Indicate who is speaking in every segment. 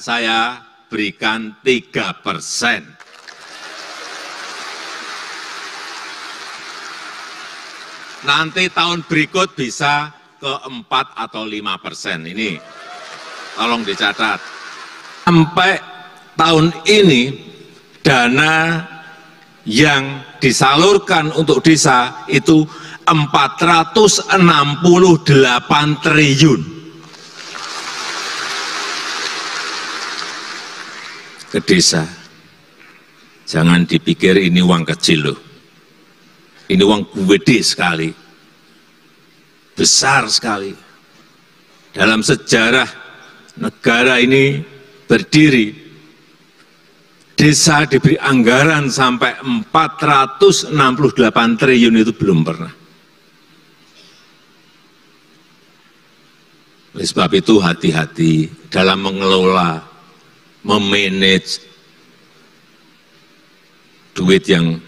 Speaker 1: saya berikan 3%. Nanti tahun berikut bisa ke 4 atau 5%. Ini tolong dicatat. Sampai tahun ini dana yang disalurkan untuk desa itu 468 triliun. Ke desa. Jangan dipikir ini uang kecil loh. Ini uang gede sekali, besar sekali. Dalam sejarah negara ini berdiri, desa diberi anggaran sampai 468 triliun itu belum pernah. Oleh sebab itu hati-hati dalam mengelola, memanage duit yang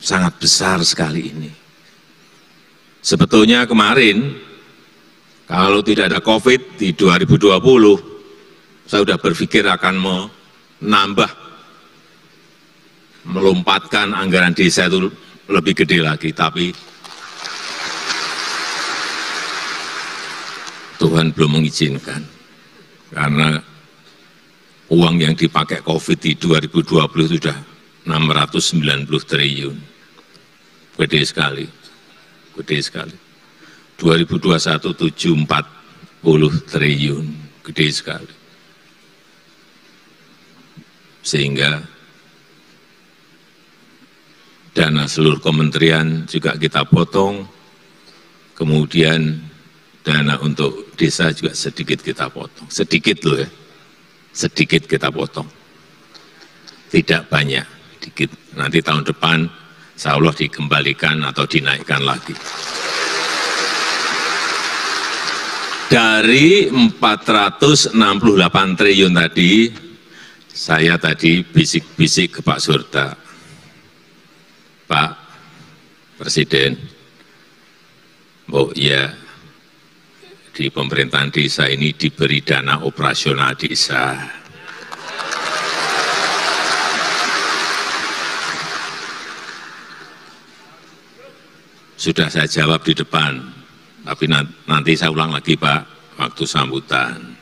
Speaker 1: sangat besar sekali ini. Sebetulnya kemarin, kalau tidak ada COVID di 2020, saya sudah berpikir akan melompatkan anggaran desa itu lebih gede lagi, tapi Tuhan belum mengizinkan. Karena uang yang dipakai COVID di 2020 itu sudah 690 triliun. Gede sekali, gede sekali. 2021 740 triliun, gede sekali. Sehingga dana seluruh kementerian juga kita potong, kemudian dana untuk desa juga sedikit kita potong. Sedikit loh ya, sedikit kita potong. Tidak banyak, sedikit. Nanti tahun depan insya Allah dikembalikan atau dinaikkan lagi. Dari 468 triliun tadi, saya tadi bisik-bisik ke Pak Surta, Pak Presiden, oh ya, di pemerintahan desa ini diberi dana operasional desa. Sudah saya jawab di depan, tapi nanti saya ulang lagi Pak, waktu sambutan.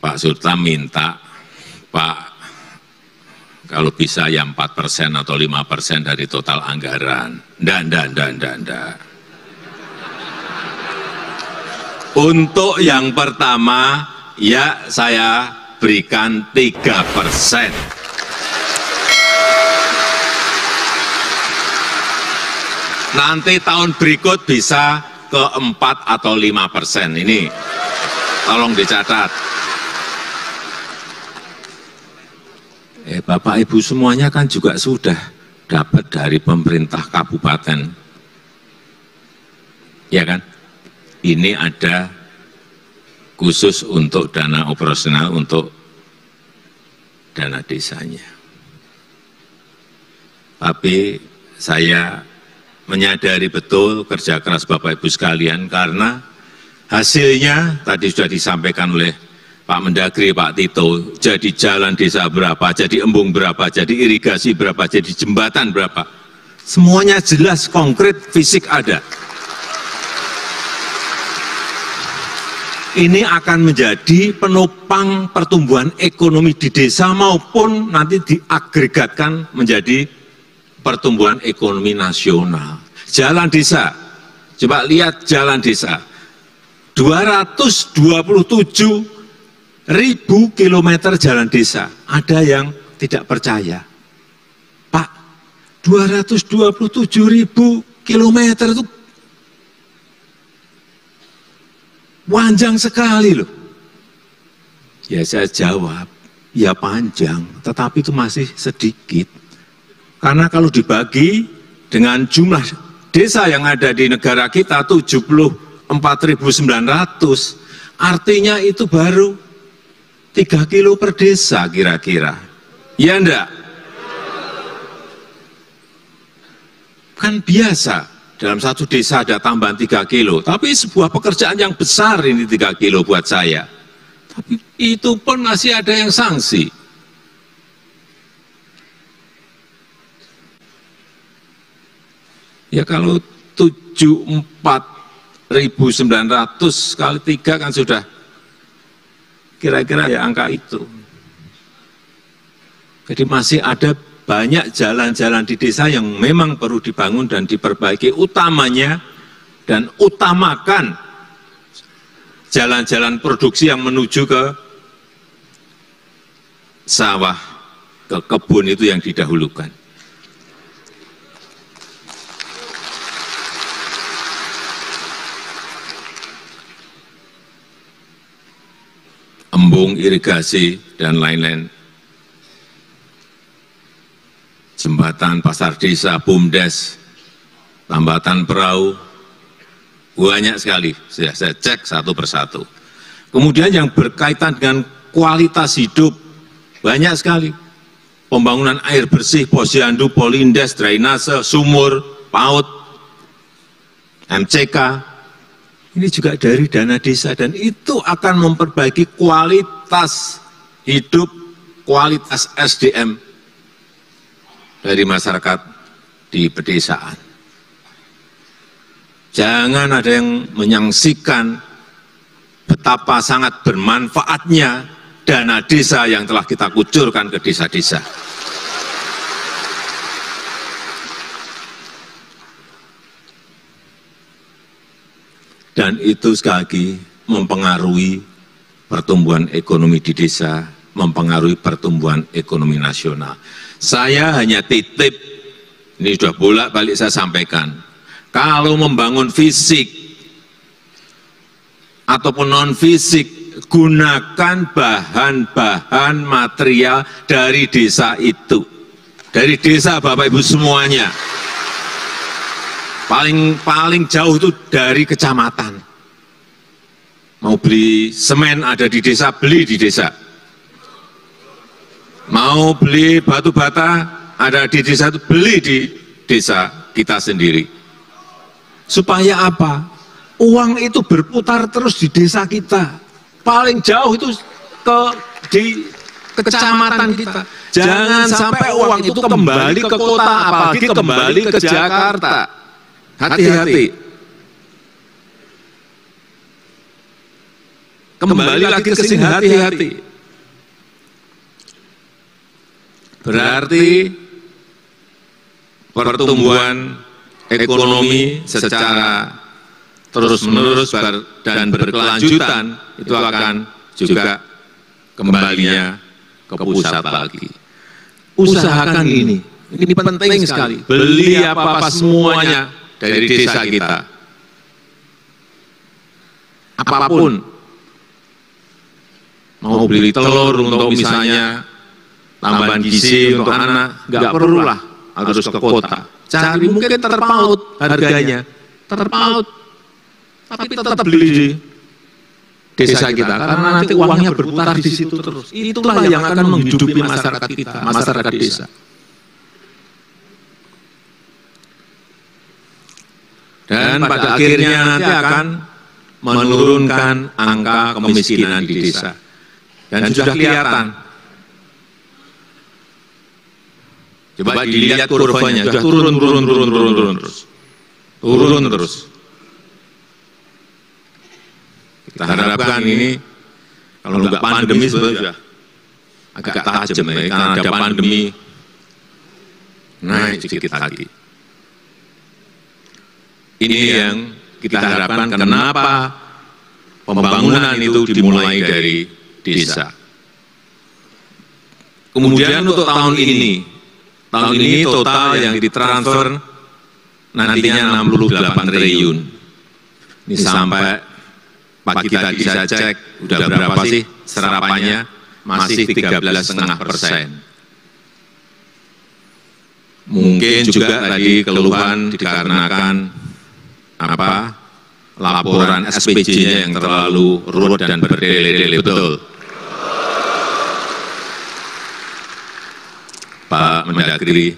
Speaker 1: Pak Surta minta, Pak, kalau bisa ya 4% atau 5% dari total anggaran. Ndak. Untuk yang pertama, ya saya berikan 3%. Nanti tahun berikut bisa ke 4 atau 5%. Ini tolong dicatat. Bapak Ibu semuanya kan juga sudah dapat dari pemerintah kabupaten. Ya kan? Ini ada khusus untuk dana operasional untuk dana desanya. Tapi saya menyadari betul kerja keras Bapak Ibu sekalian karena hasilnya tadi sudah disampaikan oleh Pak Mendagri, Pak Tito, jadi jalan desa berapa, jadi embung berapa, jadi irigasi berapa, jadi jembatan berapa. Semuanya jelas, konkret, fisik ada. Ini akan menjadi penopang pertumbuhan ekonomi di desa maupun nanti diagregatkan menjadi pertumbuhan ekonomi nasional. Jalan desa, coba lihat jalan desa, 227.000 kilometer jalan desa. Ada yang tidak percaya, Pak, 227.000 kilometer itu panjang sekali loh. Ya saya jawab, ya panjang, tetapi itu masih sedikit. Karena kalau dibagi dengan jumlah desa yang ada di negara kita 74.900, artinya itu baru 3 kilo per desa kira-kira. Ya enggak? Kan biasa dalam satu desa ada tambahan 3 kilo, tapi sebuah pekerjaan yang besar ini 3 kilo buat saya. Tapi itu pun masih ada yang sanksi. Ya kalau 74.900 kali 3 kan sudah kira-kira ya angka itu. Jadi masih ada banyak jalan-jalan di desa yang memang perlu dibangun dan diperbaiki, utamanya dan utamakan jalan-jalan produksi yang menuju ke sawah, ke kebun itu yang didahulukan. Embung, irigasi, dan lain-lain. Jembatan, pasar desa, BUMDes, tambatan perahu, banyak sekali. Saya cek satu persatu. Kemudian yang berkaitan dengan kualitas hidup, banyak sekali. Pembangunan air bersih, posyandu, polindes, drainase, sumur, PAUD, MCK, ini juga dari dana desa, dan itu akan memperbaiki kualitas hidup, kualitas SDM dari masyarakat di pedesaan. Jangan ada yang menyaksikan betapa sangat bermanfaatnya dana desa yang telah kita kucurkan ke desa-desa. Dan itu sekali lagi mempengaruhi pertumbuhan ekonomi di desa, mempengaruhi pertumbuhan ekonomi nasional. Saya hanya titip, ini sudah bolak-balik saya sampaikan, kalau membangun fisik ataupun non-fisik, gunakan bahan-bahan material dari desa itu. Dari desa Bapak Ibu semuanya. Paling jauh itu dari kecamatan. Mau beli semen ada di desa, beli di desa. Mau beli batu bata ada di desa, itu beli di desa kita sendiri. Supaya apa? Uang itu berputar terus di desa kita. Paling jauh itu di kecamatan kita. Jangan sampai uang itu kembali ke kota, apalagi kembali ke Jakarta. Hati-hati. Kembali lagi ke sini, hati-hati. Berarti pertumbuhan ekonomi secara terus-menerus dan berkelanjutan itu akan juga kembalinya ke pusat lagi. Usahakan ini penting sekali. Beli apa-apa semuanya dari desa kita. Apapun. Mau beli telur untuk misalnya tambahan gizi untuk anak, nggak perlulah harus ke kota. Cari mungkin terpaut harganya, terpaut, tapi tetap beli di desa kita, karena nanti uangnya berputar di situ terus. Itulah yang akan menghidupi masyarakat kita, masyarakat desa. Dan pada akhirnya nanti akan menurunkan angka kemiskinan di desa. Dan sudah kelihatan. Coba dilihat kurvanya, sudah turun terus. Turun terus. Kita harapkan ini, kalau nggak pandemi sebenarnya agak tajam ya, karena ada pandemi, naik sedikit lagi. Ini yang kita harapkan, kenapa pembangunan itu dimulai dari desa. Kemudian untuk tahun ini total yang ditransfer nantinya 68 triliun. Ini sampai pagi tadi saya cek, udah berapa sih serapannya? Masih 13,5%. Mungkin juga tadi keluhan dikarenakan laporan SPJ-nya yang terlalu ruwet dan bertele-tele, betul. Pak Mendagri,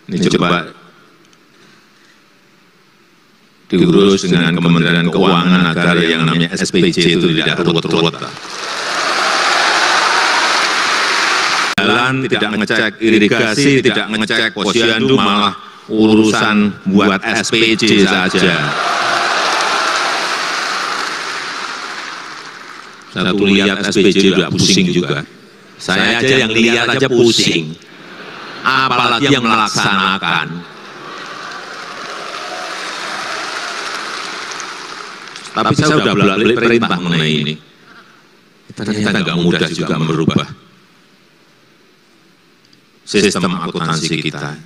Speaker 1: ini coba diurus dengan Kementerian Keuangan agar yang namanya SPJ itu tidak ruwet-ruwet. jalan, tidak ngecek irigasi, tidak ngecek posyandu, malah urusan buat SPJ saja. Satu lihat SPJ juga pusing juga. Saya aja yang lihat aja pusing, apalagi yang melaksanakan. Tapi saya sudah bolak-balik perintah mengenai ini. Ternyata nggak mudah juga merubah sistem akuntansi kita.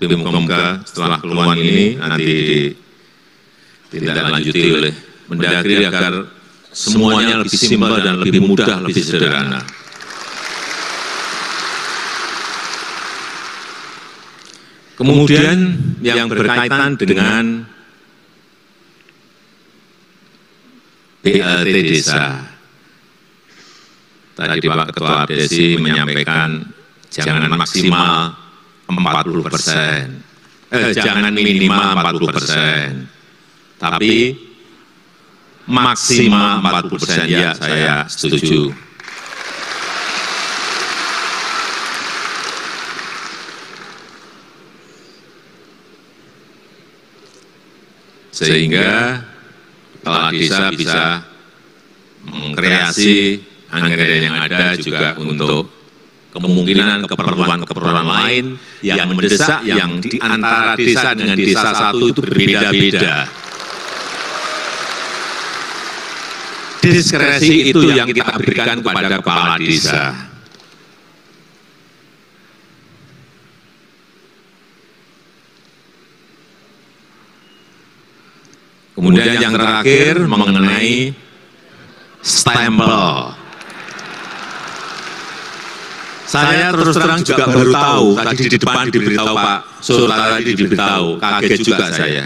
Speaker 1: Moga-moga setelah keluhan ini nanti ditindaklanjuti oleh Mendagri agar semuanya lebih simpel dan lebih mudah, lebih sederhana. Kemudian yang berkaitan dengan BLT desa. Tadi Pak Ketua Abdesi menyampaikan jangan maksimal 40%, jangan minimal 40%, tapi maksimal 40%, ya saya setuju. Sehingga kepala desa bisa mengkreasi anggaran yang ada juga untuk kemungkinan keperluan lain yang mendesak, yang di antara desa dengan desa satu itu berbeda-beda. Diskresi itu yang kita berikan kepada kepala desa. Kemudian yang terakhir mengenai stempel. Saya terus terang juga baru tahu, tadi di depan diberitahu Pak Surta, tadi diberitahu, kaget juga saya.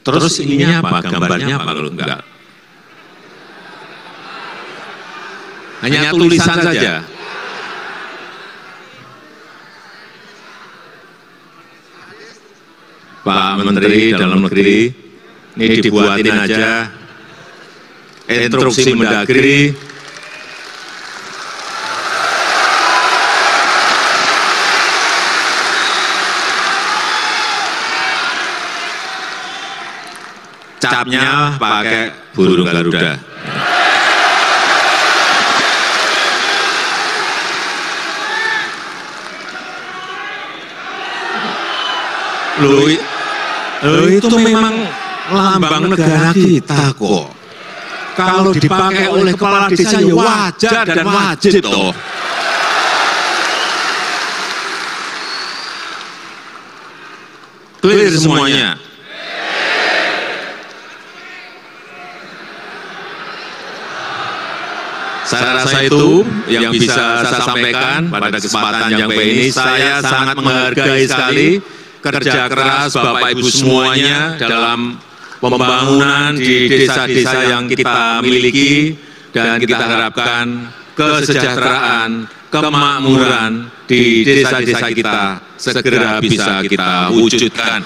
Speaker 1: Terus ininya apa, gambarnya apa kalau enggak? Hanya tulisan saja. Pak Menteri Dalam Negeri, ini dibuatin aja instruksi Mendagri. Capnya pakai burung Garuda. Loh, itu memang lambang negara kita kok. Kalau dipakai oleh kepala desa ya wajar dan wajib toh. Clear semuanya. Saya rasa itu yang bisa saya sampaikan pada kesempatan yang baik ini. Saya sangat menghargai sekali kerja keras Bapak Ibu semuanya dalam pembangunan di desa-desa yang kita miliki, dan kita harapkan kesejahteraan, kemakmuran di desa-desa kita segera bisa kita wujudkan.